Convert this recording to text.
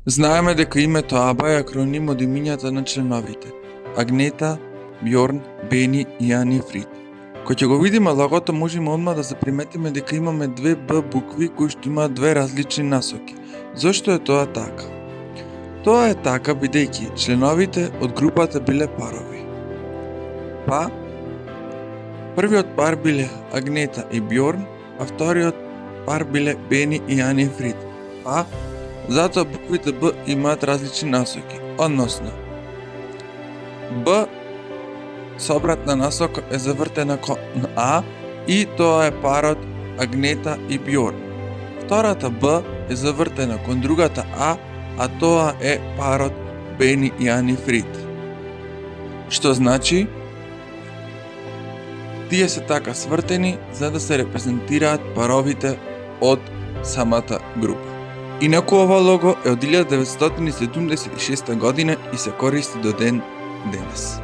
Знаеме дека името Аба е акроним од имињата на членовите Агнета, Бјорн, Бени и Ани Фрид. Кој ќе го видиме логото, можеме одма да заприметиме дека имаме две Б букви кои што имаат две различни насоки. Зошто е тоа така? Тоа е така бидејќи членовите од групата биле парови. Па, првиот пар биле Агнета и Бјорн, а вториот пар биле Бени и Ани Фрид. Па, затоа буквите Б имаат различни насоки, односно Б со обратна насока е завртена кон А и тоа е парот Агнета и Бјорн. Втората Б е завртена кон другата а тоа е парот Бени и Ани Фрид. Што значи, тие се така свртени за да се репрезентираат паровите од самата група. Инаку ова лого е од 1976 година и се користи до ден денес.